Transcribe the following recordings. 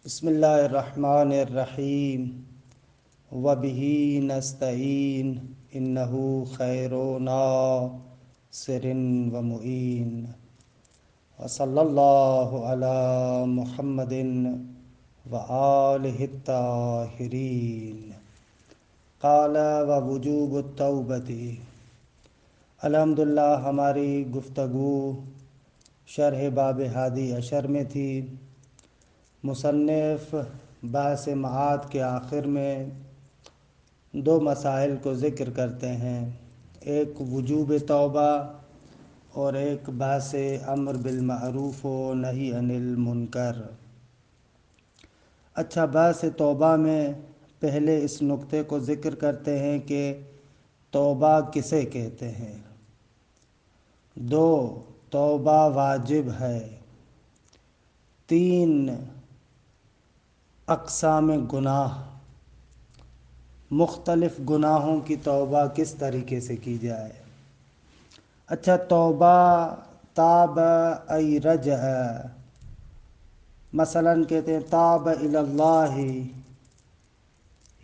بسم اللہ الرحمن الرحیم وبہ نستعین انہ خیر ناصر و معین وصلی اللہ علی محمد وآلہ الطاہرین قال ووجوب التوبۃ۔ الحمدللہ ہماری گفتگو شرح باب ہادی عشر میں تھی۔ مصنف بحث معاد کے آخر میں دو مسائل کو ذکر کرتے ہیں، ایک وجوب توبہ اور ایک بحث امر بالمعروف و نہی عن المنکر۔ اچھا، بحث توبہ میں پہلے اس نقطے کو ذکر کرتے ہیں کہ توبہ کسے کہتے ہیں۔ دو، توبہ واجب ہے۔ تین، اقسام گناہ، مختلف گناہوں کی توبہ کس طریقے سے کی جائے۔ اچھا، توبہ تاب ای رجع، مثلا کہتے ہیں تاب الی اللہ،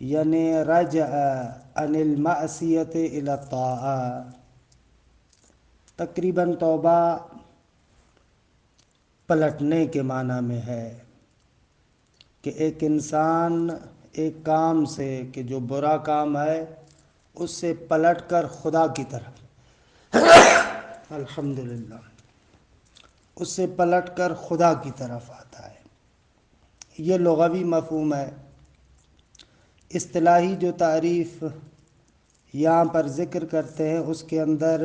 یعنی رجع عن المعصیت الی الطاعہ۔ تقریباً توبہ پلٹنے کے معنی میں ہے کہ ایک انسان ایک کام سے کہ جو برا کام ہے اس سے پلٹ کر خدا کی طرف الحمدللہ اس سے پلٹ کر خدا کی طرف آتا ہے۔ یہ لغوی مفہوم ہے۔ اصطلاحی جو تعریف یہاں پر ذکر کرتے ہیں اس کے اندر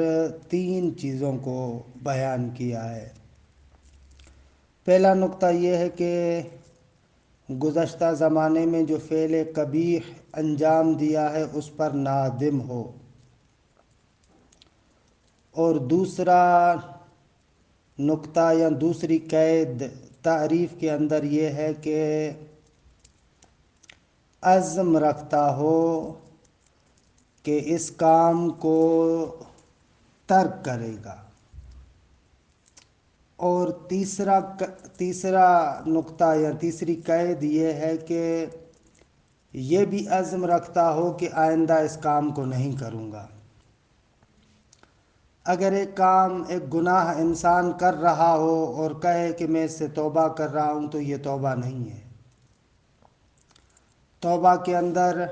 تین چیزوں کو بیان کیا ہے۔ پہلا نقطہ یہ ہے کہ گزشتہ زمانے میں جو فعل قبیح انجام دیا ہے اس پر نادم ہو، اور دوسرا نقطہ یا دوسری قید تعریف کے اندر یہ ہے کہ عزم رکھتا ہو کہ اس کام کو ترک کرے گا، اور تیسرا نقطہ یا تیسری قید یہ ہے کہ یہ بھی عزم رکھتا ہو کہ آئندہ اس کام کو نہیں کروں گا۔ اگر ایک کام ایک گناہ انسان کر رہا ہو اور کہے کہ میں اس سے توبہ کر رہا ہوں تو یہ توبہ نہیں ہے۔ توبہ کے اندر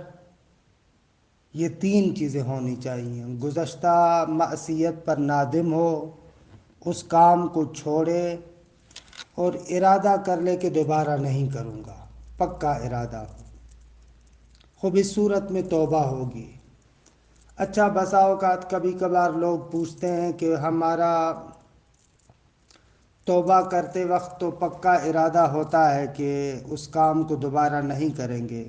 یہ تین چیزیں ہونی چاہیے: گزشتہ معصیت پر نادم ہو، اس کام کو چھوڑے اور ارادہ کر لے کہ دوبارہ نہیں کروں گا، پکا ارادہ ہو۔ خوب اس صورت میں توبہ ہوگی۔ اچھا، بسا اوقات کبھی کبھار لوگ پوچھتے ہیں کہ ہمارا توبہ کرتے وقت تو پکا ارادہ ہوتا ہے کہ اس کام کو دوبارہ نہیں کریں گے،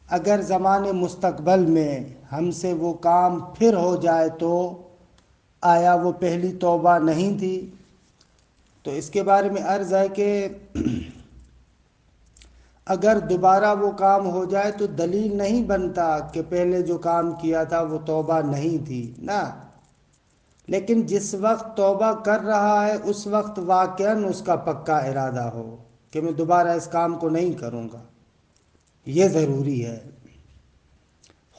اگر زمانے مستقبل میں ہم سے وہ کام پھر ہو جائے تو آیا وہ پہلی توبہ نہیں تھی؟ تو اس کے بارے میں عرض ہے کہ اگر دوبارہ وہ کام ہو جائے تو دلیل نہیں بنتا کہ پہلے جو کام کیا تھا وہ توبہ نہیں تھی نا، لیکن جس وقت توبہ کر رہا ہے اس وقت واقعاً اس کا پکا ارادہ ہو کہ میں دوبارہ اس کام کو نہیں کروں گا، یہ ضروری ہے۔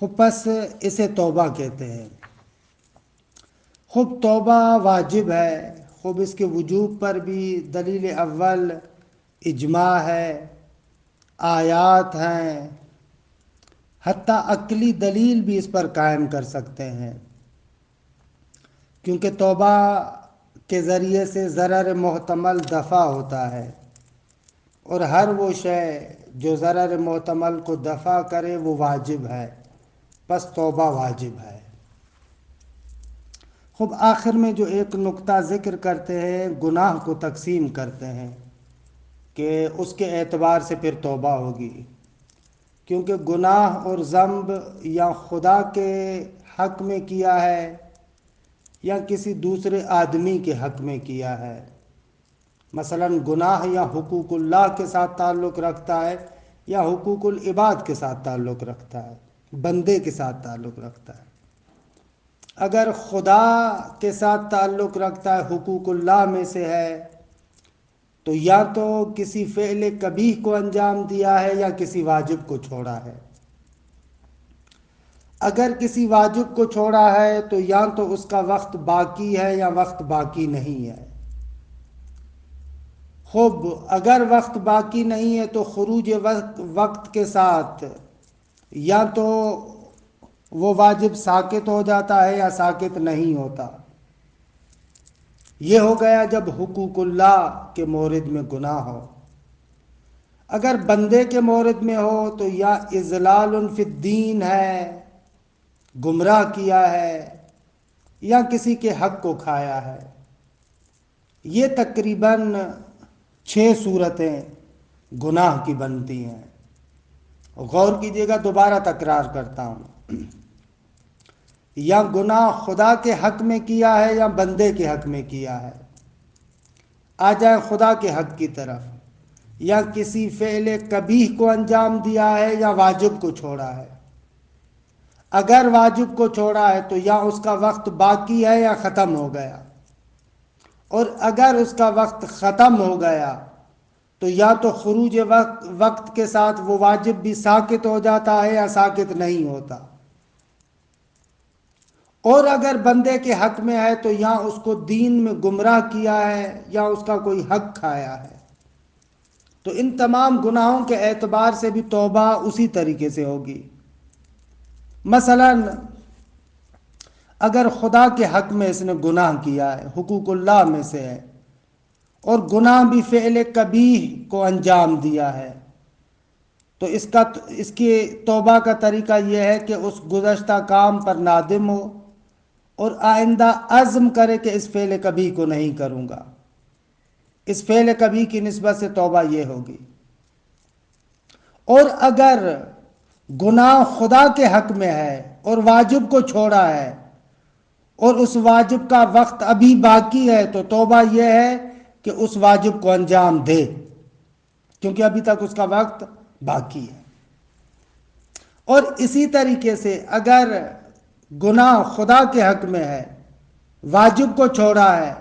خوب پس اسے توبہ کہتے ہیں۔ خوب توبہ واجب ہے۔ خوب اس کے وجوب پر بھی دلیل اول اجماع ہے، آیات ہیں، حتیٰ عقلی دلیل بھی اس پر قائم کر سکتے ہیں، کیونکہ توبہ کے ذریعے سے ضرر محتمل دفع ہوتا ہے، اور ہر وہ شے جو ضرر محتمل کو دفع کرے وہ واجب ہے، پس توبہ واجب ہے۔ خوب آخر میں جو ایک نقطہ ذکر کرتے ہیں، گناہ کو تقسیم کرتے ہیں کہ اس کے اعتبار سے پھر توبہ ہوگی، کیونکہ گناہ اور ذنب یا خدا کے حق میں کیا ہے یا کسی دوسرے آدمی کے حق میں کیا ہے۔ مثلا گناہ یا حقوق اللہ کے ساتھ تعلق رکھتا ہے یا حقوق العباد کے ساتھ تعلق رکھتا ہے، بندے کے ساتھ تعلق رکھتا ہے۔ اگر خدا کے ساتھ تعلق رکھتا ہے، حقوق اللہ میں سے ہے، تو یا تو کسی فعل کبیح کو انجام دیا ہے یا کسی واجب کو چھوڑا ہے۔ اگر کسی واجب کو چھوڑا ہے تو یا تو اس کا وقت باقی ہے یا وقت باقی نہیں ہے۔ خوب، اگر وقت باقی نہیں ہے تو خروج وقت کے ساتھ یا تو وہ واجب ساقط ہو جاتا ہے یا ساقط نہیں ہوتا۔ یہ ہو گیا جب حقوق اللہ کے مورد میں گناہ ہو۔ اگر بندے کے مورد میں ہو تو یا اضلال فی الدین ہے، گمراہ کیا ہے، یا کسی کے حق کو کھایا ہے۔ یہ تقریباً 6 صورتیں گناہ کی بنتی ہیں۔ غور کیجیے گا، دوبارہ تکرار کرتا ہوں۔ یا گناہ خدا کے حق میں کیا ہے یا بندے کے حق میں کیا ہے۔ آ جائیں خدا کے حق کی طرف۔ یا کسی فعل کبیح کو انجام دیا ہے یا واجب کو چھوڑا ہے۔ اگر واجب کو چھوڑا ہے تو یا اس کا وقت باقی ہے یا ختم ہو گیا، اور اگر اس کا وقت ختم ہو گیا تو یا تو خروج وقت کے ساتھ وہ واجب بھی ساقط ہو جاتا ہے یا ساقط نہیں ہوتا۔ اور اگر بندے کے حق میں ہے تو یا اس کو دین میں گمراہ کیا ہے یا اس کا کوئی حق کھایا ہے۔ تو ان تمام گناہوں کے اعتبار سے بھی توبہ اسی طریقے سے ہوگی۔ مثلا اگر خدا کے حق میں اس نے گناہ کیا ہے، حقوق اللہ میں سے ہے، اور گناہ بھی فعل کبیح کو انجام دیا ہے، تو اس کی توبہ کا طریقہ یہ ہے کہ اس گزشتہ کام پر نادم ہو اور آئندہ عزم کرے کہ اس فعل کبیح کو نہیں کروں گا۔ اس فعل کبیح کی نسبت سے توبہ یہ ہوگی۔ اور اگر گناہ خدا کے حق میں ہے اور واجب کو چھوڑا ہے اور اس واجب کا وقت ابھی باقی ہے تو توبہ یہ ہے کہ اس واجب کو انجام دے، کیونکہ ابھی تک اس کا وقت باقی ہے۔ اور اسی طریقے سے اگر گناہ خدا کے حق میں ہے، واجب کو چھوڑا ہے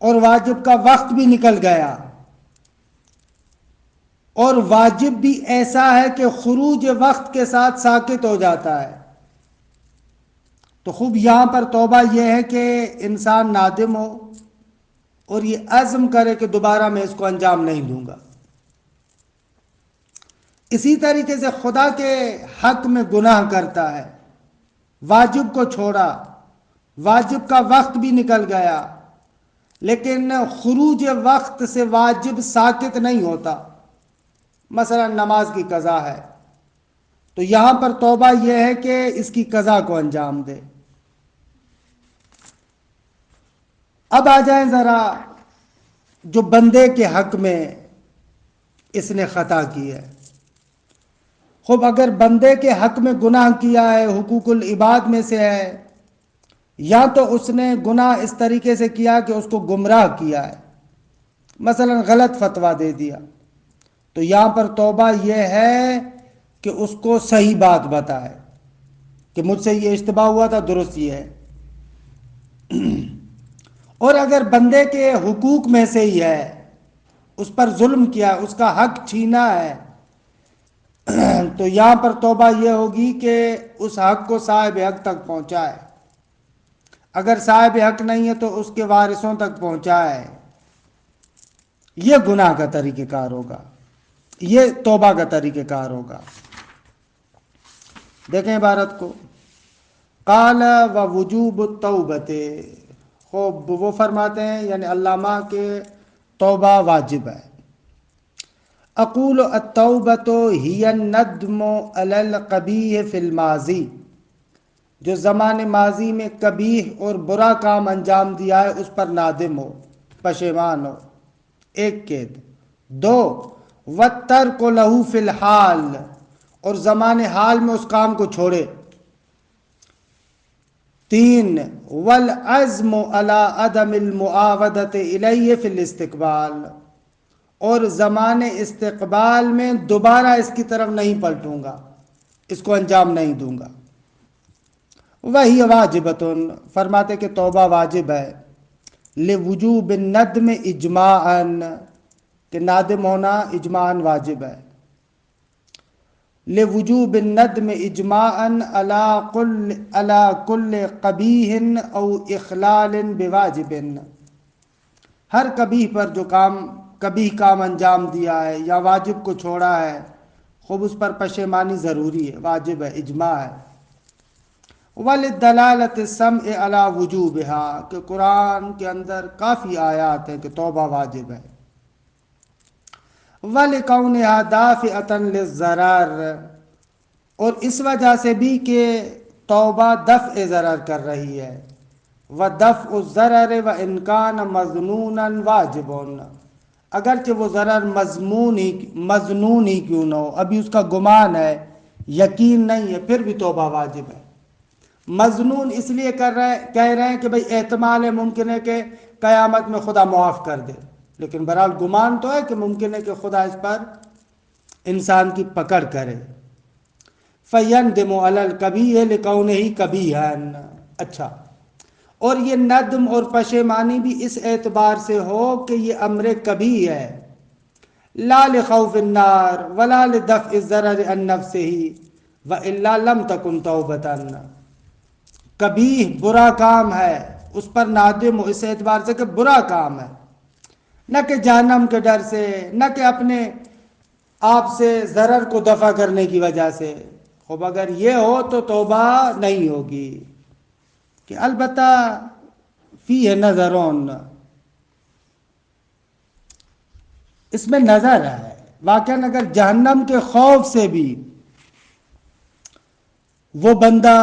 اور واجب کا وقت بھی نکل گیا، اور واجب بھی ایسا ہے کہ خروج وقت کے ساتھ ساقط ہو جاتا ہے، تو خوب یہاں پر توبہ یہ ہے کہ انسان نادم ہو اور یہ عزم کرے کہ دوبارہ میں اس کو انجام نہیں دوں گا۔ اسی طریقے سے خدا کے حق میں گناہ کرتا ہے، واجب کو چھوڑا، واجب کا وقت بھی نکل گیا، لیکن خروج وقت سے واجب ساقط نہیں ہوتا، مثلا نماز کی قضا ہے، تو یہاں پر توبہ یہ ہے کہ اس کی قضا کو انجام دے۔ اب آ جائیں ذرا جو بندے کے حق میں اس نے خطا کی ہے۔ خوب، اگر بندے کے حق میں گناہ کیا ہے، حقوق العباد میں سے ہے، یا تو اس نے گناہ اس طریقے سے کیا کہ اس کو گمراہ کیا ہے، مثلا غلط فتویٰ دے دیا، تو یہاں پر توبہ یہ ہے کہ اس کو صحیح بات بتائے کہ مجھ سے یہ اشتباہ ہوا تھا، درست یہ ہے۔ اور اگر بندے کے حقوق میں سے ہی ہے، اس پر ظلم کیا، اس کا حق چھینا ہے، تو یہاں پر توبہ یہ ہوگی کہ اس حق کو صاحب حق تک پہنچائے، اگر صاحب حق نہیں ہے تو اس کے وارثوں تک پہنچائے۔ یہ گناہ کا طریقہ کار ہوگا، یہ توبہ کا طریقہ کار ہوگا۔ دیکھیں عبارت کو، قال ووجوب التوبۃ، خوب وہ فرماتے ہیں یعنی علامہ کہ توبہ واجب ہے۔ اقول التوبۃ ہی الندم علی القبیح فی الماضی، جو زمان ماضی میں قبیح اور برا کام انجام دیا ہے اس پر نادم ہو، پشیمان ہو، ایک قید۔ 2 والترک لہ فی الحال، اور زمان حال میں اس کام کو چھوڑے۔ 3 والعزم علی عدم المعاودۃ الیہ فی الاستقبال، اور زمان استقبال میں دوبارہ اس کی طرف نہیں پلٹوں گا، اس کو انجام نہیں دوں گا۔ وہی واجبۃ، فرماتے کہ توبہ واجب ہے، لوجوب الندم اجماعاً، کہ نادم ہونا اجماعاً واجب ہے. لوجوب الندم اجماعاً علی کل قبیح او اخلال بواجب، ہر کبیح پر جو کبیح کام انجام دیا ہے یا واجب کو چھوڑا ہے، خوب اس پر پشیمانی ضروری ہے، واجب ہے، اجماع ہے. وَلِدَّلَالَةِ السَّمْعِ عَلَى وُجُوبِهَا، کہ قرآن کے اندر کافی آیات ہیں کہ توبہ واجب ہے. وَلِكَوْنِهَا دَافِعَةً لِلضَّرَرِ، اور اس وجہ سے بھی کہ توبہ دفع ضرر کر رہی ہے. وَدَفْعُ الضَّرَرِ وَإِنْ كَانَ مَظْنُونًا وَاجِبٌ، اگرچہ وہ ضرر مظنون ہی کیوں نہ ہو، ابھی اس کا گمان ہے، یقین نہیں ہے، پھر بھی توبہ واجب ہے. مظنون اس لیے کہہ رہے ہیں کہ بھئی احتمال ہے، ممکن ہے کہ قیامت میں خدا معاف کر دے، لیکن بہرحال گمان تو ہے کہ ممکن ہے کہ خدا اس پر انسان کی پکڑ کرے. فَيَنْدِمُ عَلَى الْقَبِيحِ لِكَوْنِهِ قَبِيحًا، اچھا، اور یہ ندم اور پشیمانی بھی اس اعتبار سے ہو کہ یہ امر کبیح ہے. لا لخوف النار ولا لدفع الضرر عن نفسه وإلا لم تكن توبة، کبیح برا کام ہے، اس پر نادم ہو اس اعتبار سے کہ برا کام ہے، نہ کہ جہنم کے ڈر سے، نہ کہ اپنے آپ سے ضرر کو دفع کرنے کی وجہ سے. خوب اگر یہ ہو تو توبہ نہیں ہوگی. کہ البتہ فی ہے نظرون، اس میں نظر ہے، واقعاً اگر جہنم کے خوف سے بھی وہ بندہ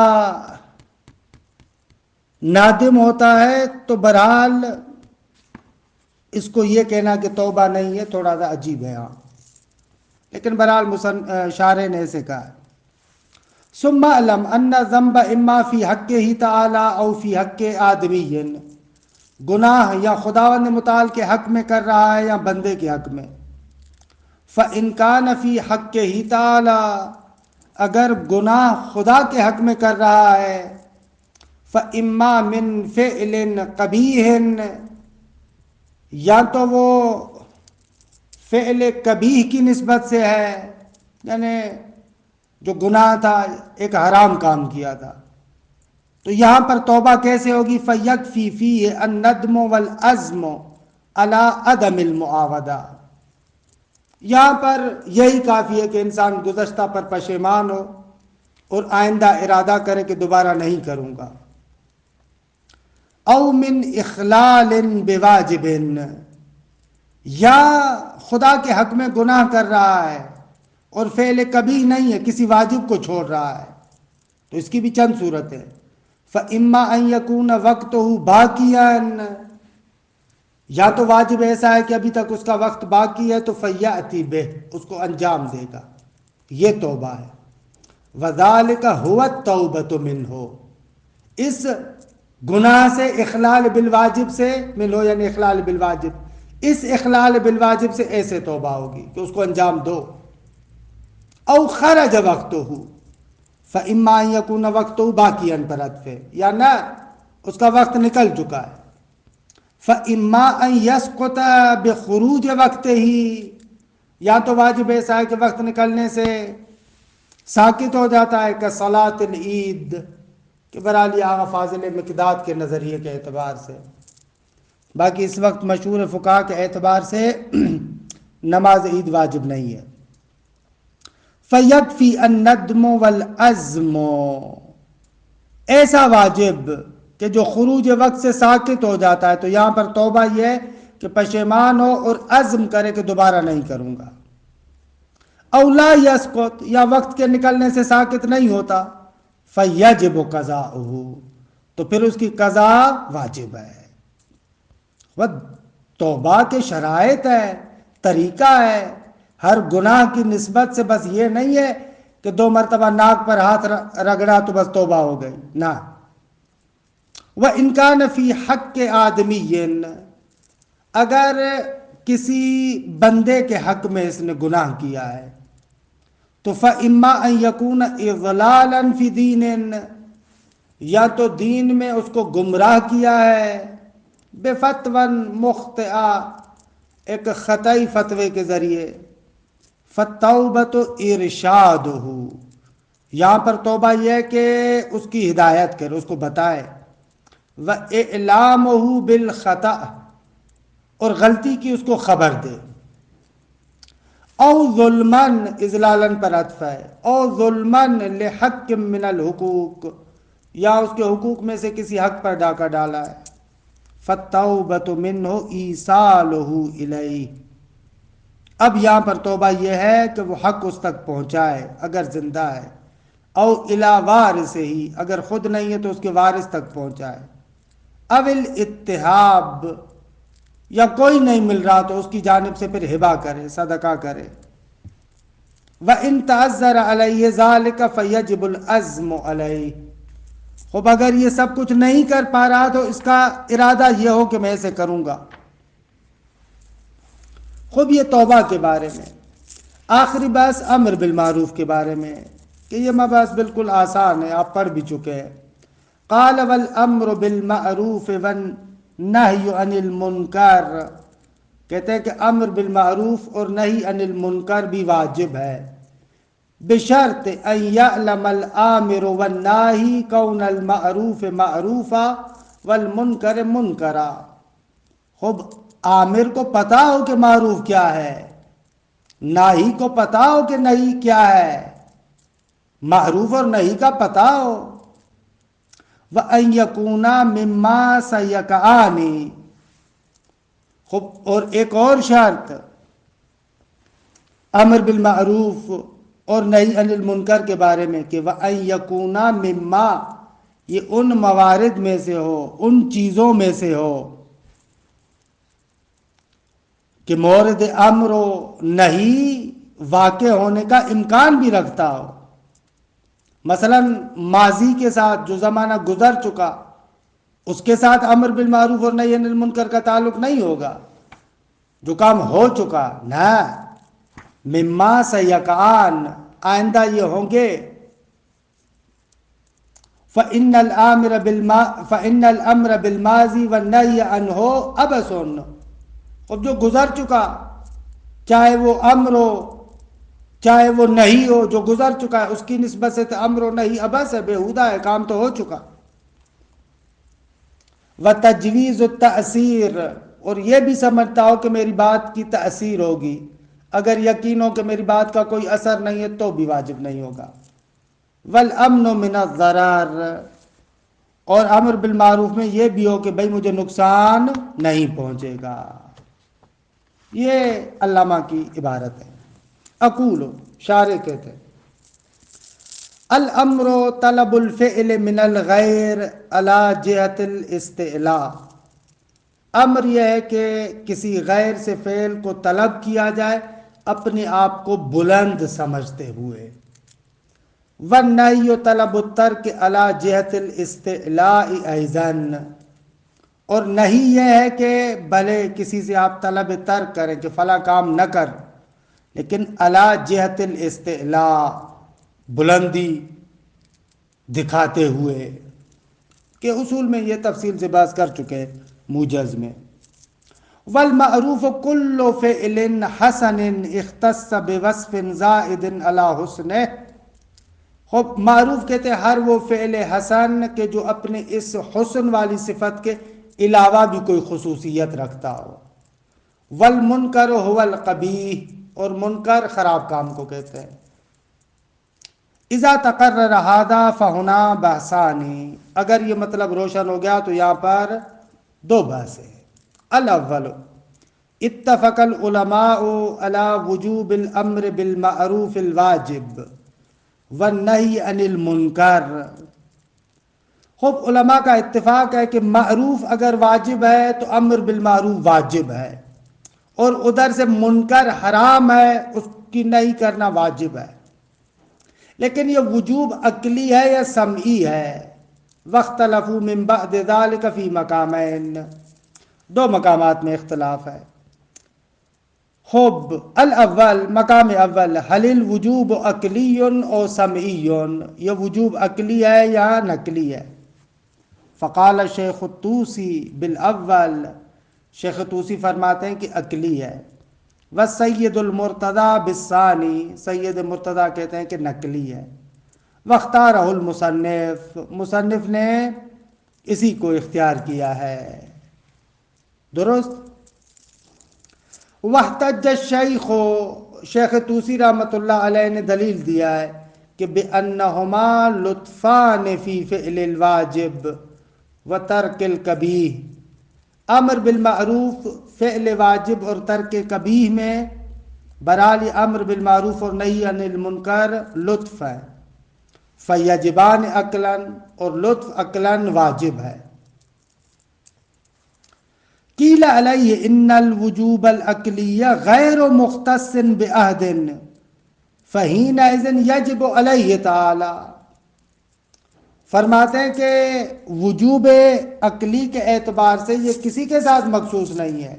نادم ہوتا ہے تو بہرحال اس کو یہ کہنا کہ توبہ نہیں ہے تھوڑا سا عجیب ہے. ہاں، لیکن بہرحال شارح نے اسے کہا. ثم اعلم ان ذنب اما فی حقہ تعالی او فی حق آدمی، گناہ یا خداوند متعال کے حق میں کر رہا ہے یا بندے کے حق میں. فإن کان فی حقہ تعالی، اگر گناہ خدا کے حق میں کر رہا ہے، فإما من فعل قبیح، یا تو وہ فعل قبیح کی نسبت سے ہے، یعنی جو گناہ تھا ایک حرام کام کیا تھا، تو یہاں پر توبہ کیسے ہوگی؟ فَيَكْفِي فِيهِ النَّدْمُ وَالْعَزْمُ عَلَىٰ عَدَمِ الْمُعَاوَدَةِ، یہاں پر یہی کافی ہے کہ انسان گزشتہ پر پشیمان ہو اور آئندہ ارادہ کرے کہ دوبارہ نہیں کروں گا. او من اخلال بواجب، یا خدا کے حق میں گناہ کر رہا ہے اور فعل کبیح نہیں ہے، کسی واجب کو چھوڑ رہا ہے، تو اس کی بھی چند صورتیں. فَإِمَّا أَن يَكُونَ وَقْتُهُ بَاقِيًا، یا تو واجب ایسا ہے کہ ابھی تک اس کا وقت باقی ہے، تو فَيَأْتِ بِهِ، اس کو انجام دے گا، یہ توبہ ہے. وَذَلِكَ هُوَ التَّوْبَةُ مِنْهُ، اس گناہ سے اخلال بالواجب سے، منہو یعنی اخلال بالواجب، اس اخلال بالواجب سے ایسے توبہ ہوگی کہ اس کو انجام دو. او خرج وقتہ، فإما أن يكون وقتہ باقیاً پر عطف ہے، یا نہ اس کا وقت نکل چکا ہے. فإما أن يسقط بخروج وقتہ، یا تو واجب ایسا ہے کہ وقت نکلنے سے ساقط ہو جاتا ہے، کہ صلاۃ العید، کہ بہرحال یہ آغا فاضل مقداد کے نظریے کے اعتبار سے. باقی اس وقت مشہور فقہا کے اعتبار سے نماز عید واجب نہیں ہے. فَيَكْفِي النَّدْمُ وَالْعَزْمُ، ایسا واجب کہ جو خروج وقت سے ساقط ہو جاتا ہے، تو یہاں پر توبہ یہ ہے کہ پشیمان ہو اور عزم کرے کہ دوبارہ نہیں کروں گا. او لا یسقط، یا وقت کے نکلنے سے ساقط نہیں ہوتا، فَيَجِبُ قَضَاؤُهُ، تو پھر اس کی قضا واجب ہے. وہ توبہ کے شرائط ہے، طریقہ ہے، ہر گناہ کی نسبت سے بس یہ نہیں ہے کہ 2 مرتبہ ناک پر ہاتھ رگڑا تو بس توبہ ہو گئی، نہ. وَإِنْ كَانَ فِي حَقِّ آدْمِيٍّ، اگر کسی بندے کے حق میں اس نے گناہ کیا ہے، تو فَإِمَّا أَن يَكُونَ إِضْلَالًا فِي دِينٍ، یا تو دین میں اس کو گمراہ کیا ہے، بِفَتْوًا مُخْطِئًا، ایک خطئی فتوے کے ذریعے، فالتوبۃ ارشادہ، یہاں پر توبہ یہ ہے کہ اس کی ہدایت کرے، اس کو بتائے، وَإِعْلَامُهُ بِالْخَطَأِ، اور غلطی کی اس کو خبر دے، او ظلمن، اذلالن پر عطف ہے، او ظلمن لحق من الحقوق، یا اس کے حقوق میں سے کسی حق پر ڈاکہ ڈالا ہے، فَالتَّوْبَةُ مِنْهُ إِيصَالُهُ إِلَيْهِ، اب یہاں پر توبہ یہ ہے کہ وہ حق اس تک پہنچائے اگر زندہ ہے، او الی وارثہ، اگر خود نہیں ہے تو اس کے وارث تک پہنچائے، او الاتہاب، یا کوئی نہیں مل رہا تو اس کی جانب سے پھر ہبہ کرے، صدقہ کرے، وَإِن تَعَذَّرَ عَلَيْهِ ذَلِكَ فَيَجِبُ الْعَزْمُ عَلَيْهِ، خب اگر یہ سب کچھ نہیں کر پا رہا تو اس کا ارادہ یہ ہو کہ میں اسے کروں گا۔ خب یہ توبہ کے بارے میں۔ آخری بحث امر بالمعروف کے بارے میں، کہ یہ مباحث بالکل آسان ہے، آپ پڑھ بھی چکے ہیں۔ قال والامر بالمعروف والنہی عن المنکر، کہتے ہیں کہ امر بالمعروف اور نہی عن المنکر بھی واجب ہے، بشرط ان یعلم الامر والناہی کون المعروف معروفا والمنکر منکرا، خب عامر کو پتا ہو کہ معروف کیا ہے، ناہی کو پتا ہو کہ نہیں کیا ہے، معروف اور نہیں کا پتا ہو، وَأَن يَكُونَا مِمَّا سَيَقَعَانِ، خب اور ایک اور شرط امر بالمعروف اور نہی عن المنکر کے بارے میں، کہ وَأَن يَكُونَا مِمَّا، یہ ان موارد میں سے ہو، ان چیزوں میں سے ہو کہ مورد امر و نہی واقع ہونے کا امکان بھی رکھتا ہو، مثلا ماضی کے ساتھ جو زمانہ گزر چکا اس کے ساتھ امر بالمعروف اور نہی عن المنکر کا تعلق نہیں ہوگا، جو کام ہو چکا نہ، مما سیقعان، آئندہ یہ ہوں گے، فإن الامر بالماضی والنہی عنہ عبث، اب جو گزر چکا چاہے وہ امر ہو چاہے وہ نہیں ہو، جو گزر چکا ہے اس کی نسبت سے تو امر و نہیں عبث ہے، بےہودہ ہے، کام تو ہو چکا۔ وتجویز التأثیر، اور یہ بھی سمجھتا ہو کہ میری بات کی تأثیر ہوگی، اگر یقین ہو کہ میری بات کا کوئی اثر نہیں ہے تو بھی واجب نہیں ہوگا۔ والامن من الضرر، اور امر بالمعروف میں یہ بھی ہو کہ بھئی مجھے نقصان نہیں پہنچے گا، یہ علامہ کی عبارت ہے۔ اقول، شارح کہتے ہیں، الامر طلب الفعل من الغیر علی جہت الاستعلاء، امر یہ ہے کہ کسی غیر سے فعل کو طلب کیا جائے اپنے آپ کو بلند سمجھتے ہوئے، والنہی طلب الترک علی جہت الاستعلاء ایضاً، اور نہیں یہ ہے کہ بھلے کسی سے آپ طلب ترک کریں کہ فلاں کام نہ کر، لیکن علی جہت الاستعلاء، بلندی دکھاتے ہوئے، کہ اصول میں یہ تفصیل سے بات کر چکے ہیں موجز میں۔ والمعروف کل فعل حسن اختص بوصف زائد علی حسنہ، خب معروف کہتے ہیں ہر وہ فعل حسن کہ جو اپنے اس حسن والی صفت کے علاوہ بھی کوئی خصوصیت رکھتا ہو۔ والمنکر هو القبیح، اور منکر خراب کام کو کہتے ہیں۔ اذا تقرر هذا فهنا بحثان، اگر یہ مطلب روشن ہو گیا تو یہاں پر دو بحث ہیں۔ الاول، اتفق العلماء على وجوب الامر بالمعروف الواجب والنہی عن المنکر، خب علماء کا اتفاق ہے کہ معروف اگر واجب ہے تو امر بالمعروف واجب ہے، اور ادھر سے منکر حرام ہے اس کی نہیں کرنا واجب ہے، لیکن یہ وجوب عقلی ہے یا سمعی ہے؟ واختلفوا من بعد ذلك فی مقامین، دو مقامات میں اختلاف ہے۔ خب الاول، مقام اول، حل الوجوب عقلی او سمعی، یہ وجوب عقلی ہے یا نقلی ہے؟ فقال الشیخ الطوسی بالاول، شیخ طوسی فرماتے ہیں کہ عقلی ہے۔ وسید المرتضی بالثانی، سید مرتضی کہتے ہیں کہ نقلی ہے۔ واختارہ المصنف، مصنف نے اسی کو اختیار کیا ہے، درست۔ واحتج الشیخ، شیخ طوسی رحمۃ اللہ علیہ نے دلیل دیا ہے کہ بأنہما لطفان فی فعل الواجب و ترک القبیح، امر بالمعروف فعل واجب اور ترک قبیح میں برحال امر بالمعروف اور نہی عن المنکر لطف ہے، فیجبان عقلاً، اور لطف عقلاً واجب ہے۔ قیل علیہ ان الوجوب العقلی غیر مختص بعہد فحینئذ یجب علیہ تعالی، فرماتے ہیں کہ وجوب عقلی کے اعتبار سے یہ کسی کے ساتھ مخصوص نہیں ہے۔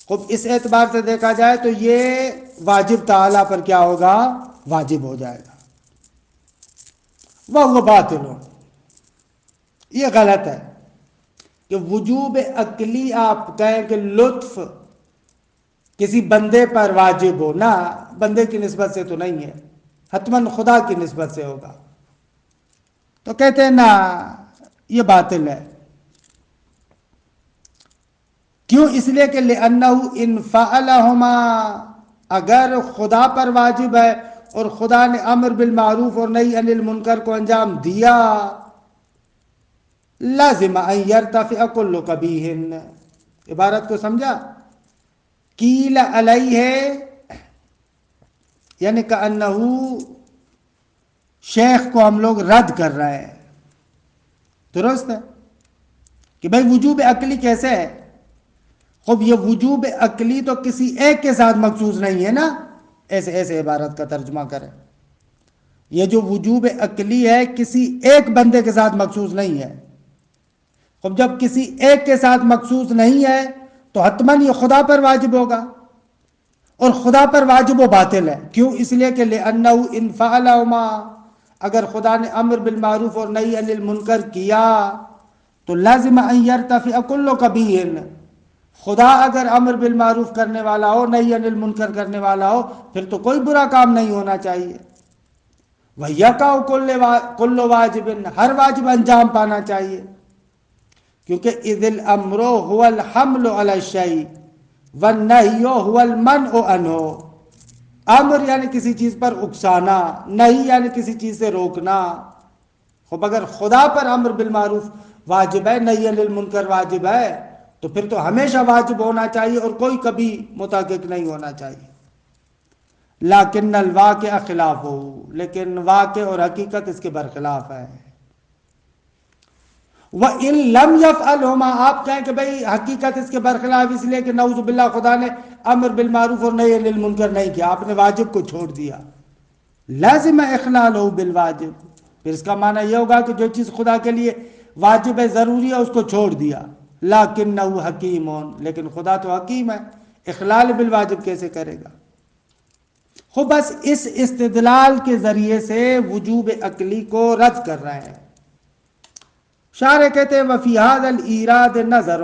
خب اس اعتبار سے دیکھا جائے تو یہ واجب تعالی پر کیا ہوگا؟ واجب ہو جائے گا۔ وہ باطل، یہ غلط ہے کہ وجوب عقلی آپ کہیں کہ لطف کسی بندے پر واجب ہو، نہ، بندے کی نسبت سے تو نہیں ہے، حتماً خدا کی نسبت سے ہوگا۔ تو کہتے ہیں نا، یہ باطل ہے۔ کیوں؟ اس لیے کہ لِأَنَّهُ إِن فَعَلَهُمَا، اگر خدا پر واجب ہے اور خدا نے امر بالمعروف اور نہی عن المنکر کو انجام دیا، لازم ان یرتفع کل قبیح، عبارت کو سمجھا؟ قیل علیہ یعنی کأنہو شیخ کو ہم لوگ رد کر رہے ہیں، درست ہے کہ بھائی وجوب عقلی کیسے ہے؟ خب یہ وجوب عقلی تو کسی ایک کے ساتھ مخصوص نہیں ہے نا، ایسے عبارت کا ترجمہ کریں۔ یہ جو وجوب عقلی ہے کسی ایک بندے کے ساتھ مخصوص نہیں ہے۔ خب جب کسی ایک کے ساتھ مخصوص نہیں ہے تو حتماً یہ خدا پر واجب ہوگا، اور خدا پر واجب و باطل ہے۔ کیوں؟ اس لیے کہ لِأَنَّهُ إِن فَعَلَهُمَا، اگر خدا نے امر بالمعروف اور نہی عن المنکر کیا تو لازم ان یرتفع کل قبیح، خدا اگر امر بالمعروف کرنے والا ہو، نہی عن المنکر کرنے والا ہو، پھر تو کوئی برا کام نہیں ہونا چاہیے۔ وَيَقَعُ كُلُّ وَاجِبٍ، ہر واجب انجام پانا چاہیے، کیونکہ اذ الامر هو الحمل علی الشیء والنہی هو المنع عنہ، امر یعنی کسی چیز پر اکسانا، نہیں یعنی کسی چیز سے روکنا۔ خب اگر خدا پر امر بالمعروف واجب ہے، نہی عن المنکر واجب ہے، تو پھر تو ہمیشہ واجب ہونا چاہیے اور کوئی کبھی متحقق نہیں ہونا چاہیے۔ لیکن الواقع خلاف ہو، لیکن واقع اور حقیقت اس کے برخلاف ہے۔ وَإِن لَمْ يَفْعَلْهُمَا، آپ کہیں کہ بھئی حقیقت اس کے برخلاف اس لیے کہ نعوذ باللہ خدا نے امر بالمعروف اور نہی عن المنکر نہیں کیا، آپ نے واجب کو چھوڑ دیا، لازم اخلالہ بالواجب، پھر اس کا معنی یہ ہوگا کہ جو چیز خدا کے لیے واجب ہے، ضروری ہے، اس کو چھوڑ دیا۔ لیکنہ حکیم، لیکن خدا تو حکیم ہے، اخلال بالواجب کیسے کرے گا؟ خب بس اس استدلال کے ذریعے سے وجوب عقلی کو رد کر رہے ہیں۔ شارح کہتے ہیں وفی ھذا الایراد نظر،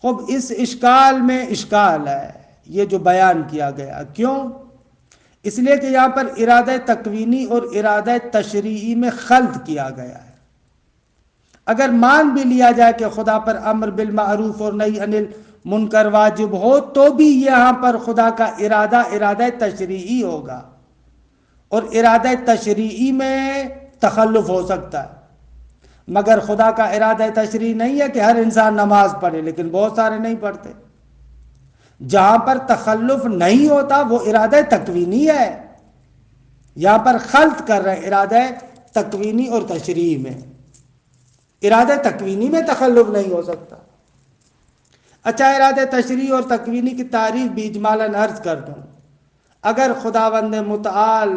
خب اس اشکال میں اشکال ہے، یہ جو بیان کیا گیا۔ کیوں؟ اس لیے کہ یہاں پر ارادہ تکوینی اور ارادہ تشریعی میں خلط کیا گیا ہے۔ اگر مان بھی لیا جائے کہ خدا پر امر بالمعروف اور نہی عن المنکر واجب ہو، تو بھی یہاں پر خدا کا ارادہ تشریعی ہوگا، اور ارادہ تشریعی میں تخلف ہو سکتا ہے، مگر خدا کا ارادہ تشریعی نہیں ہے کہ ہر انسان نماز پڑھے، لیکن بہت سارے نہیں پڑھتے۔ جہاں پر تخلف نہیں ہوتا وہ ارادہ تکوینی ہے، یہاں پر خلط کر رہے ہیں ارادہ تکوینی اور تشریعی میں۔ ارادہ تکوینی میں تخلف نہیں ہو سکتا۔ اچھا، ارادہ تشریعی اور تکوینی کی تعریف بھی اجمالاً عرض کر دوں۔ اگر خداوند متعال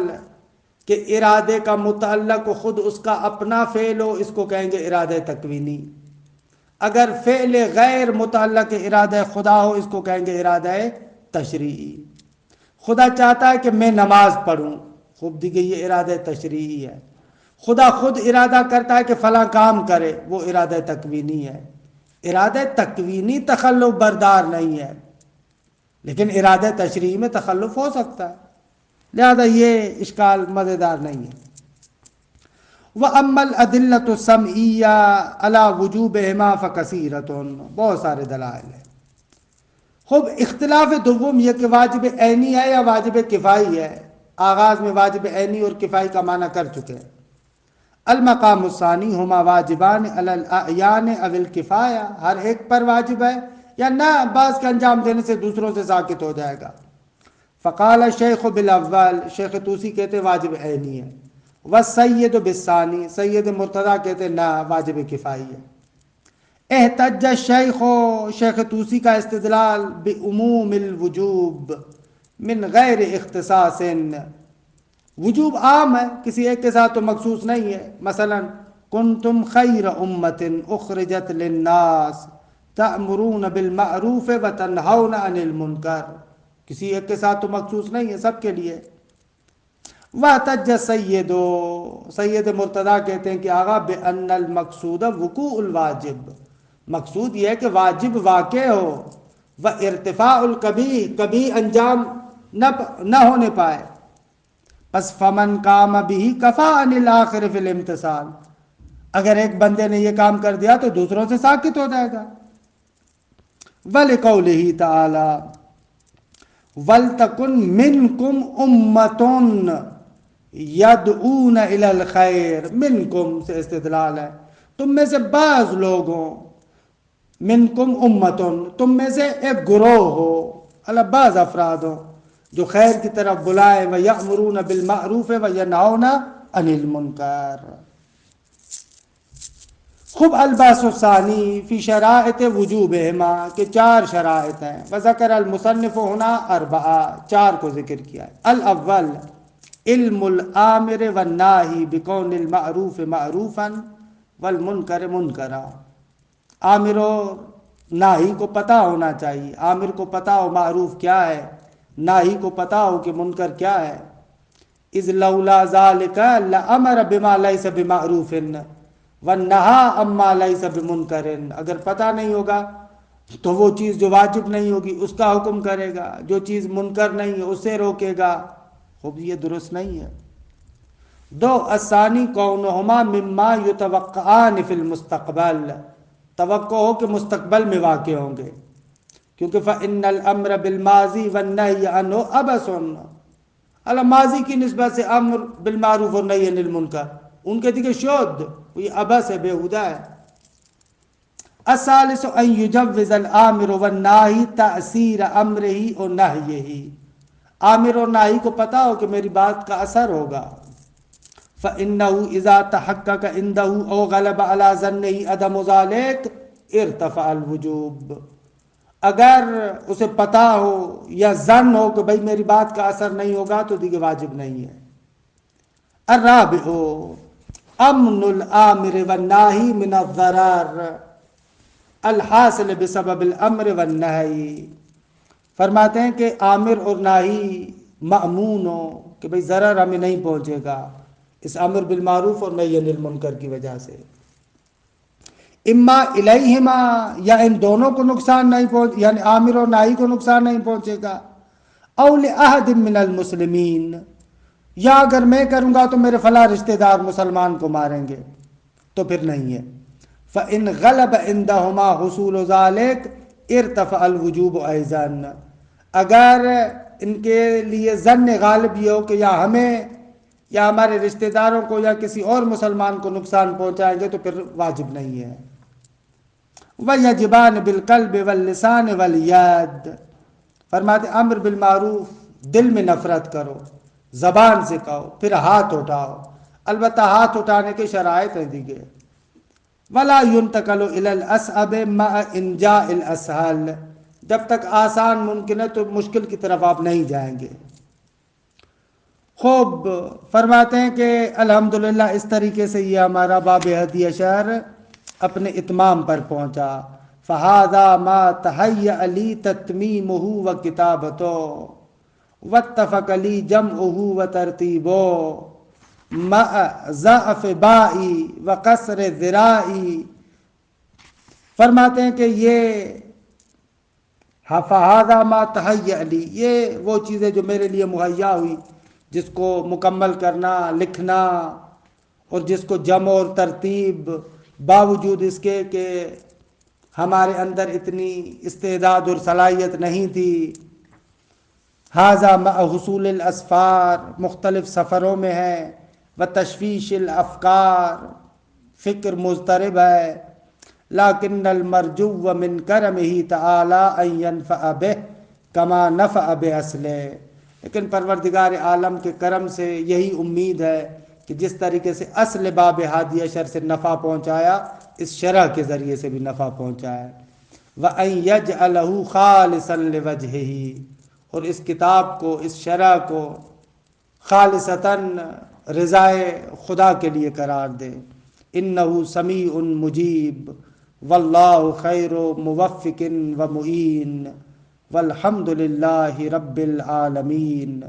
کہ ارادے کا متعلق خود اس کا اپنا فعل ہو، اس کو کہیں گے ارادہ تکوینی۔ اگر فعل غیر متعلق ارادہ خدا ہو، اس کو کہیں گے ارادہ تشریعی۔ خدا چاہتا ہے کہ میں نماز پڑھوں، خوب دیکھیے یہ ارادہ تشریعی ہے۔ خدا خود ارادہ کرتا ہے کہ فلاں کام کرے، وہ ارادہ تکوینی ہے۔ ارادہ تکوینی تخلف بردار نہیں ہے، لیکن ارادہ تشریعی میں تخلف ہو سکتا ہے، لہذا یہ اشکال مزیدار نہیں ہے۔ وَأَمَّا الْأَدِلَّةُ السَّمْعِيَّةُ عَلَى وُجُوبِهِمَا فَكَثِيرَةٌ، بہت سارے دلائل ہیں۔ خوب اختلاف دوم یہ کہ واجب عینی ہے یا واجب کفائی ہے، آغاز میں واجب عینی اور کفائی کا معنی کر چکے ہیں۔ المقام الثانی ہما واجبان علی الاعیان او الکفایہ، ہر ایک پر واجب ہے یا نہ بعض کے انجام دینے سے دوسروں سے ساقط ہو جائے گا۔ فقال الشیخ بالاول، شیخ طوسی کہتے واجب عینی ہے، والسید بالثانی، سید مرتضیٰ کہتے نہ واجب کفائی ہے۔ احتج الشیخ، شیخ طوسی کا استدلال بعموم الوجوب من غیر اختصاص، وجوب عام ہے، کسی ایک کے ساتھ تو مخصوص نہیں ہے۔ مثلا کنتم خیر امت اخرجت للناس تأمرون بالمعروف وتنہون عن المنکر، کسی ایک کے ساتھ تو مخصوص نہیں ہے، سب کے لیے۔ واحتج السید، سید مرتضیٰ کہتے ہیں کہ آغا بأن المقصود وقوع الواجب، مقصود یہ ہے کہ واجب واقع ہو، وارتفاع القبیح، کبھی انجام نہ ہونے پائے۔ پس فمن قام به کفا عن الاخر فی الامتثال، اگر ایک بندے نے یہ کام کر دیا تو دوسروں سے ساکت ہو جائے گا۔ وَلِقَوْلِهِ تَعَالَى وَلْتَكُنْ مِنْكُمْ أُمَّةٌ يَدْعُونَ إِلَى الْخَيْرِ، منکم سے استدلال ہے، تم میں سے بعض لوگ ہوں، منکم امتن، تم میں سے ایک گروہ ہو، اللہ بعض افراد ہوں جو خیر کی طرف بلائے، وَيَأْمُرُونَ بِالْمَعْرُوفِ وَيَنْهَوْنَ عَنِ الْمُنْكَرِ۔ خوب الباس الثانی فی شرائط وجوبہما، کہ چار شرائط ہیں، وذکر المصنف ہونا اربعہ، چار کو ذکر کیا ہے۔ الاول علم الامر والناہی بکون المعروف معروفا والمنکر منکرا، عامر و ناہی کو پتہ ہونا چاہیے، عامر کو پتہ ہو معروف کیا ہے، ناہی کو پتہ ہو کہ منکر کیا ہے۔ اذ لولا ذالک لامر بما لیس بمعروف ونہا اما لیس بمنکر، اگر پتہ نہیں ہوگا تو وہ چیز جو واجب نہیں ہوگی اس کا حکم کرے گا، جو چیز منکر نہیں ہے اسے روکے گا، خوب یہ درست نہیں ہے۔ دو الثانی کونہما مما یتوقعان فی المستقبل، توقع ہو کہ مستقبل میں واقع ہوں گے، کیونکہ فإن الامر بالماضی والنہی عنہ عبث، ماضی کی نسبت سے امر بالمعروف اور نہی عن المنکر ان کے دیکھے شود، یہ عبث ہے، بیہودہ ہے۔ الثالث ان یجوز الامر والناہی تأثیر امرہ و نہیہ، عامر اور ناہی کو پتہ ہو کہ میری بات کا اثر ہوگا۔ فإنه اذا تحقق عنده او غلب على ظنه عدم ذلك ارتفع الوجوب، اگر اسے پتہ ہو یا ظن ہو کہ بھئی میری بات کا اثر نہیں ہوگا تو دیکھے واجب نہیں ہے۔ الرابع امن الامر والناہی من الضرر الحاصل بسبب الامر والنہی، فرماتے ہیں کہ عامر اور ناہی مأمون ہو کہ بھئی ضرر ہمیں نہیں پہنچے گا اس امر بالمعروف اور نہی عن المنکر کی وجہ سے، اما الیہما، یا ان دونوں کو نقصان نہیں پہنچ، یعنی عامر اور ناہی کو نقصان نہیں پہنچے گا، او لأحد من المسلمین، یا اگر میں کروں گا تو میرے فلاں رشتہ دار مسلمان کو ماریں گے تو پھر نہیں ہے۔ فإن غلب عندهما حصول ذلك ارتفع الوجوب أيضا، اگر ان کے لیے ظن غالب یہ ہو کہ یا ہمیں یا ہمارے رشتہ داروں کو یا کسی اور مسلمان کو نقصان پہنچائیں گے تو پھر واجب نہیں ہے۔ وَيَجِبَانِ بِالْقَلْبِ وَاللِّسَانِ وَالْيَدِ، فرماتے امر بالمعروف دل میں نفرت کرو، زبان سے کہو، پھر ہاتھ اٹھاؤ، البتہ ہاتھ اٹھانے کے شرائط ہیں دیگے۔ وَلَا يُنْتَقَلُ إِلَى الْأَصْعَبِ مَعَ إِنْجَاءِ الْأَسْهَلِ، جب تک آسان ممکن ہے تو مشکل کی طرف آپ نہیں جائیں گے۔ خوب فرماتے ہیں کہ الحمدللہ اس طریقے سے یہ ہمارا باب 11 اپنے اتمام پر پہنچا۔ فَهَذَا مَا تَحَيَّأَ لِي تَتْمِيمُهُ وَكِتَابَتُهُ وَاتَّفَقَ لِي جَمْعُهُ وَتَرْتِيبُهُ مَعَ ضَعْفِ بَائِي وَقَصْرِ ذِرَائِي، فرماتے ہیں کہ یہ فہذا ما تہیأ لی، یہ وہ چیزیں جو میرے لیے مہیا ہوئی، جس کو مکمل کرنا، لکھنا، اور جس کو جمع اور ترتیب، باوجود اس کے کہ ہمارے اندر اتنی استعداد اور صلاحیت نہیں تھی. ھذا مع حصول الاسفار، مختلف سفروں میں ہے، و تشویش الافکار، فکر مضطرب ہے. لیکن المرجو من کرمہ تعالی ان ینفع بہ کما نفع باصلہ، لیکن پروردگار عالم کے کرم سے یہی امید ہے کہ جس طریقے سے اصل باب ہادی اشر سے نفع پہنچایا، اس شرح کے ذریعے سے بھی نفع پہنچایا. وَأَن يَجْعَلَهُ خَالِصًا لِوَجْهِهِ، اور اس کتاب کو، اس شرح کو خالصتاً رضائے خدا کے لیے قرار دے. انہ سمیع مجیب، واللہ خیر موفق و معین، والحمد للہ رب العالمین،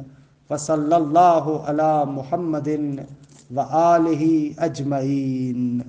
وصلی اللہ علی محمد وآلہ اجمعین.